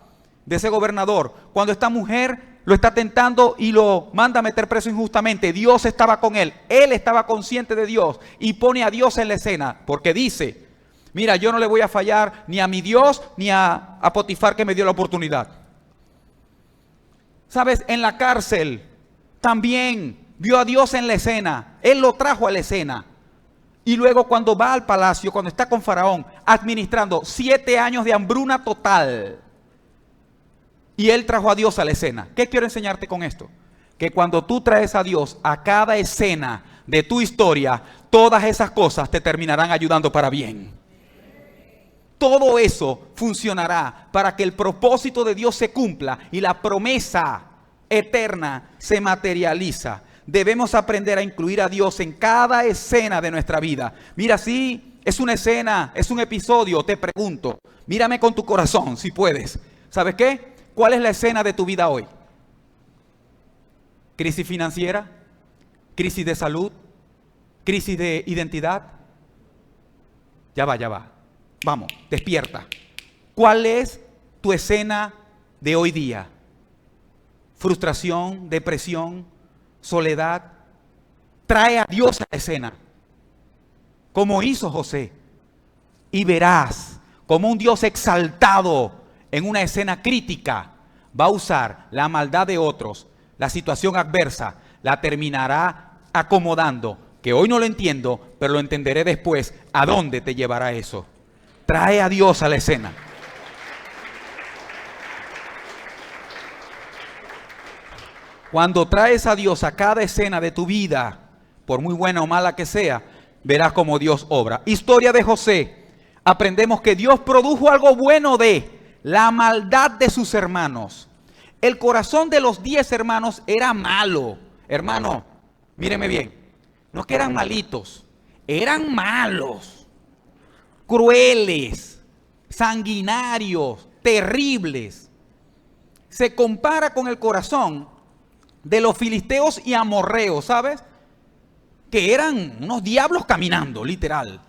de ese gobernador. Cuando esta mujer lo está tentando y lo manda a meter preso injustamente, Dios estaba con él. Él estaba consciente de Dios y pone a Dios en la escena, porque dice, mira, yo no le voy a fallar ni a mi Dios ni a Potifar que me dio la oportunidad. ¿Sabes? En la cárcel también vio a Dios en la escena. Él lo trajo a la escena. Y luego cuando va al palacio, cuando está con Faraón, administrando 7 años de hambruna total. Y él trajo a Dios a la escena. ¿Qué quiero enseñarte con esto? Que cuando tú traes a Dios a cada escena de tu historia, todas esas cosas te terminarán ayudando para bien. Todo eso funcionará para que el propósito de Dios se cumpla y la promesa eterna se materializa. Debemos aprender a incluir a Dios en cada escena de nuestra vida. Mira, si es una escena, es un episodio, te pregunto, mírame con tu corazón si puedes. ¿Sabes qué? ¿Cuál es la escena de tu vida hoy? ¿Crisis financiera? ¿Crisis de salud? ¿Crisis de identidad? Ya va. Vamos, despierta. ¿Cuál es tu escena de hoy día? ¿Frustración, depresión, soledad? Trae a Dios a la escena, como hizo José, y verás como un Dios exaltado en una escena crítica va a usar la maldad de otros la situación adversa, la terminará acomodando. Que hoy no lo entiendo, pero lo entenderé después. ¿A dónde te llevará eso? Trae a Dios a la escena. Cuando traes a Dios a cada escena de tu vida, por muy buena o mala que sea, verás cómo Dios obra. Historia de José. Aprendemos que Dios produjo algo bueno de la maldad de sus hermanos. El corazón de los 10 hermanos era malo. Hermano, míreme bien. No es que eran malitos, eran malos, crueles, sanguinarios, terribles. Se compara con el corazón de los filisteos y amorreos, ¿sabes? Que eran unos diablos caminando, literal.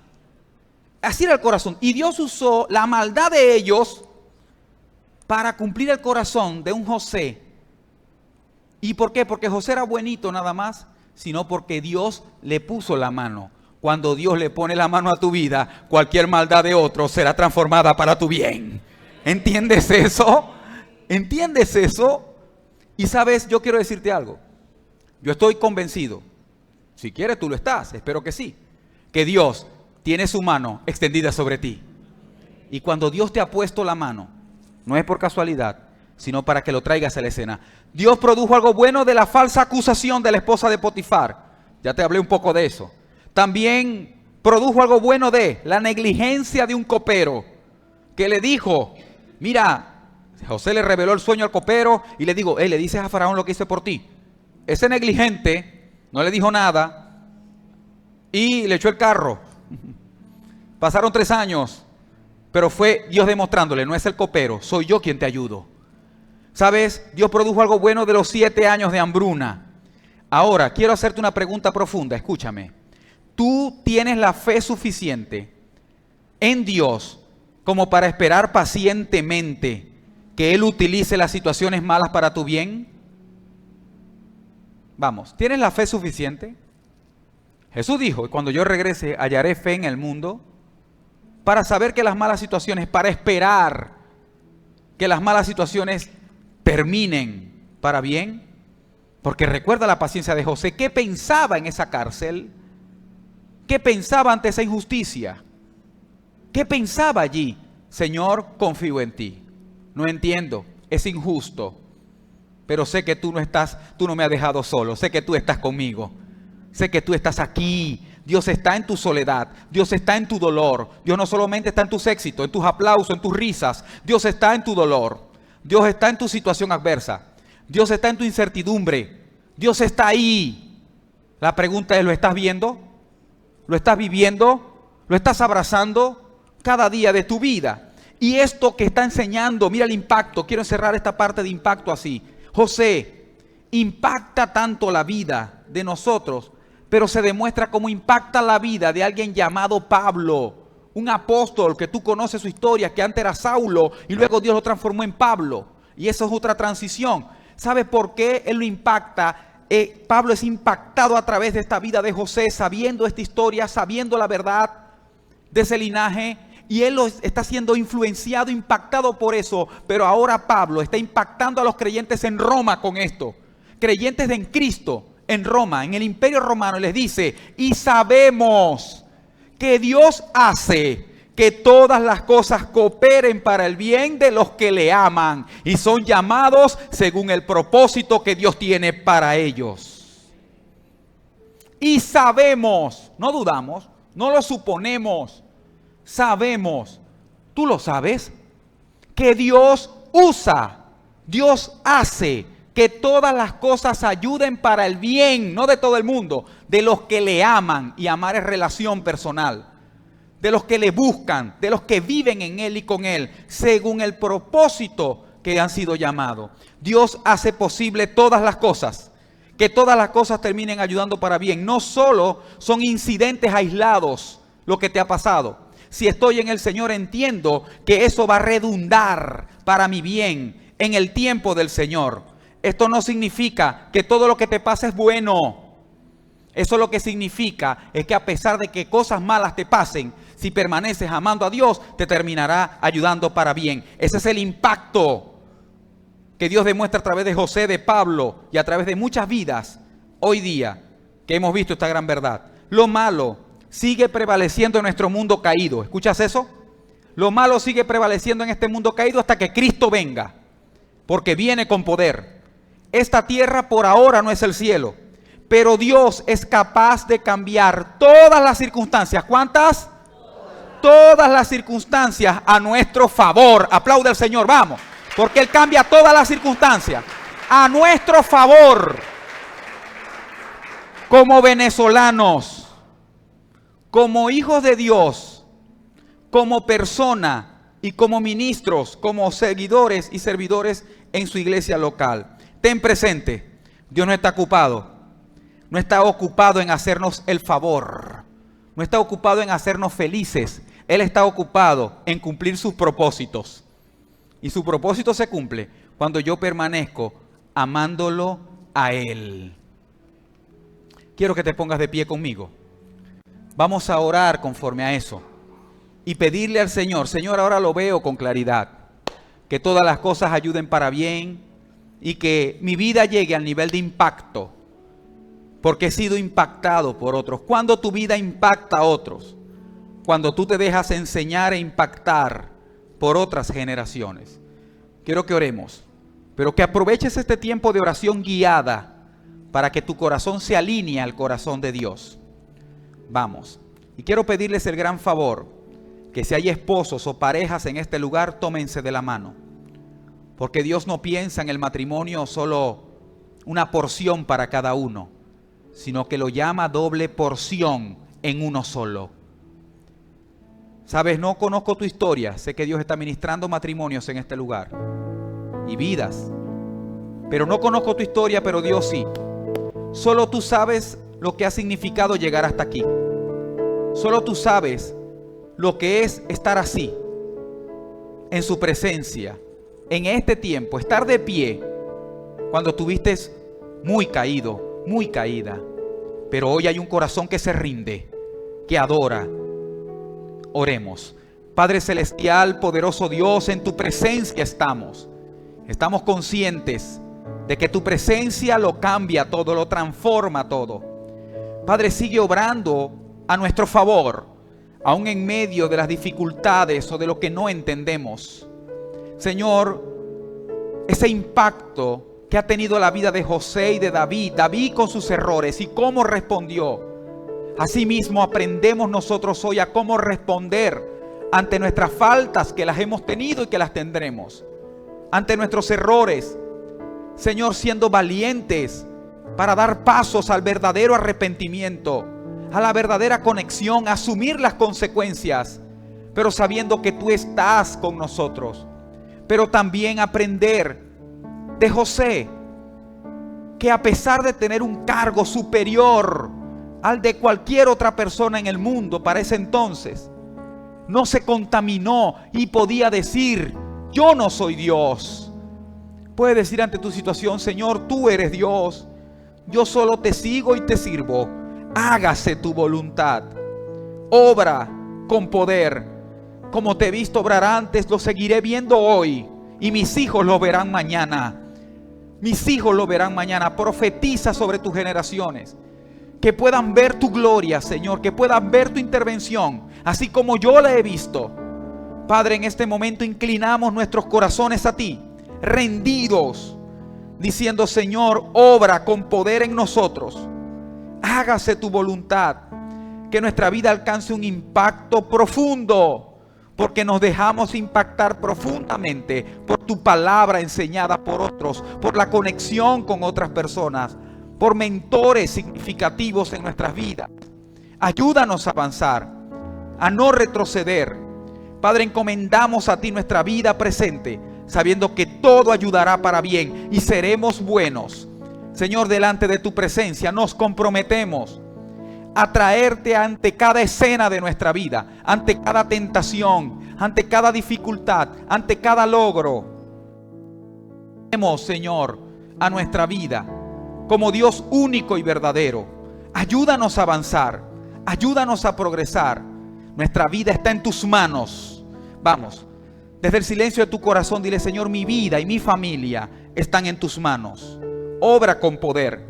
Así era el corazón. Y Dios usó la maldad de ellos para cumplir el corazón de un José. ¿Y por qué? Porque José era buenito nada más, sino porque Dios le puso la mano. Cuando Dios le pone la mano a tu vida, cualquier maldad de otro será transformada para tu bien. ¿Entiendes eso? ¿Entiendes eso? Y sabes, yo quiero decirte algo. Yo estoy convencido, si quieres tú lo estás, espero que sí, que Dios tiene su mano extendida sobre ti. Y cuando Dios te ha puesto la mano, no es por casualidad, sino para que lo traigas a la escena. Dios produjo algo bueno de la falsa acusación de la esposa de Potifar. Ya te hablé un poco de eso. También produjo algo bueno de la negligencia de un copero que le dijo, mira, José le reveló el sueño al copero y le digo, le dices a Faraón lo que hice por ti. Ese negligente no le dijo nada y le echó el carro. Pasaron 3 años, pero fue Dios demostrándole, no es el copero, soy yo quien te ayudo. ¿Sabes? Dios produjo algo bueno de los 7 años de hambruna. Ahora, quiero hacerte una pregunta profunda, escúchame. ¿Tú tienes la fe suficiente en Dios como para esperar pacientemente que Él utilice las situaciones malas para tu bien? Vamos, ¿tienes la fe suficiente? Jesús dijo, cuando yo regrese hallaré fe en el mundo para saber que las malas situaciones, para esperar que las malas situaciones terminen para bien. Porque recuerda la paciencia de José. ¿Qué pensaba en esa cárcel? ¿Qué pensaba ante esa injusticia? ¿Qué pensaba allí? Señor, confío en ti. No entiendo, es injusto, pero sé que tú no me has dejado solo, sé que tú estás conmigo, sé que tú estás aquí. Dios está en tu soledad, Dios está en tu dolor, Dios no solamente está en tus éxitos, en tus aplausos, en tus risas, Dios está en tu dolor, Dios está en tu situación adversa, Dios está en tu incertidumbre, Dios está ahí. La pregunta es, ¿lo estás viendo? ¿Lo estás viviendo? ¿Lo estás abrazando cada día de tu vida? Y esto que está enseñando, mira el impacto, quiero cerrar esta parte de impacto así. José impacta tanto la vida de nosotros, pero se demuestra cómo impacta la vida de alguien llamado Pablo, un apóstol que tú conoces su historia, que antes era Saulo y luego Dios lo transformó en Pablo. Y eso es otra transición. ¿Sabe por qué él lo impacta? Pablo es impactado a través de esta vida de José, sabiendo esta historia, sabiendo la verdad de ese linaje. Y él está siendo influenciado, impactado por eso. Pero ahora Pablo está impactando a los creyentes en Roma con esto. Creyentes en Cristo en Roma, en el Imperio Romano. Les dice, y sabemos que Dios hace que todas las cosas cooperen para el bien de los que le aman y son llamados según el propósito que Dios tiene para ellos. Y sabemos, no dudamos, no lo suponemos, sabemos, tú lo sabes, que Dios usa, Dios hace que todas las cosas ayuden para el bien, no de todo el mundo, de los que le aman, y amar es relación personal, de los que le buscan, de los que viven en Él y con Él, según el propósito que han sido llamados. Dios hace posible todas las cosas, que todas las cosas terminen ayudando para bien. No solo son incidentes aislados lo que te ha pasado. Si estoy en el Señor, entiendo que eso va a redundar para mi bien en el tiempo del Señor. Esto no significa que todo lo que te pasa es bueno. Eso lo que significa es que a pesar de que cosas malas te pasen, si permaneces amando a Dios, te terminará ayudando para bien. Ese es el impacto que Dios demuestra a través de José, de Pablo y a través de muchas vidas hoy día que hemos visto esta gran verdad. Lo malo sigue prevaleciendo en nuestro mundo caído. ¿Escuchas eso? Lo malo sigue prevaleciendo en este mundo caído hasta que Cristo venga, porque viene con poder. Esta tierra por ahora no es el cielo, pero Dios es capaz de cambiar todas las circunstancias. ¿Cuántas? Todas las circunstancias a nuestro favor. Aplaude al Señor, vamos. Porque Él cambia todas las circunstancias a nuestro favor. Como venezolanos, como hijos de Dios, como persona y como ministros, como seguidores y servidores en su iglesia local. Ten presente, Dios no está ocupado. No está ocupado en hacernos el favor. No está ocupado en hacernos felices. Él está ocupado en cumplir sus propósitos. Y su propósito se cumple cuando yo permanezco amándolo a Él. Quiero que te pongas de pie conmigo. Vamos a orar conforme a eso. Y pedirle al Señor, Señor, ahora lo veo con claridad. Que todas las cosas ayuden para bien y que mi vida llegue al nivel de impacto. Porque he sido impactado por otros. ¿Cuándo tu vida impacta a otros? Cuando tú te dejas enseñar e impactar por otras generaciones. Quiero que oremos, pero que aproveches este tiempo de oración guiada para que tu corazón se alinee al corazón de Dios. Vamos, y quiero pedirles el gran favor, que si hay esposos o parejas en este lugar, tómense de la mano, porque Dios no piensa en el matrimonio solo una porción para cada uno, sino que lo llama doble porción en uno solo. Sabes, no conozco tu historia, sé que Dios está ministrando matrimonios en este lugar y vidas, pero no conozco tu historia, pero Dios sí. Solo tú sabes lo que ha significado llegar hasta aquí. Solo tú sabes lo que es estar así, en su presencia, en este tiempo, estar de pie, cuando estuviste muy caído, muy caída, pero hoy hay un corazón que se rinde, que adora. Oremos. Padre celestial, poderoso Dios, en tu presencia estamos. Estamos conscientes de que tu presencia lo cambia todo, lo transforma todo. Padre, sigue obrando a nuestro favor, aún en medio de las dificultades o de lo que no entendemos. Señor, ese impacto que ha tenido la vida de José y de David, David con sus errores y cómo respondió. Asimismo aprendemos nosotros hoy a cómo responder ante nuestras faltas que las hemos tenido y que las tendremos. Ante nuestros errores, Señor, siendo valientes para dar pasos al verdadero arrepentimiento, a la verdadera conexión, a asumir las consecuencias, pero sabiendo que tú estás con nosotros. Pero también aprender de José, que a pesar de tener un cargo superior al de cualquier otra persona en el mundo para ese entonces, no se contaminó y podía decir: yo no soy Dios. Puede decir ante tu situación: Señor, tú eres Dios, yo solo te sigo y te sirvo, hágase tu voluntad, obra con poder, como te he visto obrar antes, lo seguiré viendo hoy, y mis hijos lo verán mañana. Mis hijos lo verán mañana. Profetiza sobre tus generaciones, que puedan ver tu gloria, Señor, que puedan ver tu intervención, así como yo la he visto. Padre, en este momento inclinamos nuestros corazones a ti, rendidos, diciendo: Señor, obra con poder en nosotros, hágase tu voluntad, que nuestra vida alcance un impacto profundo, porque nos dejamos impactar profundamente por tu palabra enseñada por otros, por la conexión con otras personas, por mentores significativos en nuestras vidas. Ayúdanos a avanzar, a no retroceder. Padre, encomendamos a ti nuestra vida presente, sabiendo que todo ayudará para bien y seremos buenos. Señor, delante de tu presencia nos comprometemos a traerte ante cada escena de nuestra vida, ante cada tentación, ante cada dificultad, ante cada logro. Tenemos, Señor, a nuestra vida como Dios único y verdadero. Ayúdanos a avanzar, ayúdanos a progresar. Nuestra vida está en tus manos. Vamos, Desde el silencio de tu corazón dile: Señor, mi vida y mi familia están en tus manos. Obra con poder.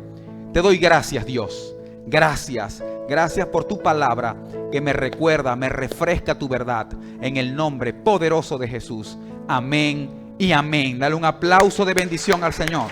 Te doy gracias, Dios. Gracias. Gracias por tu palabra que me recuerda, me refresca tu verdad. En el nombre poderoso de Jesús. Amén y amén. Dale un aplauso de bendición al Señor.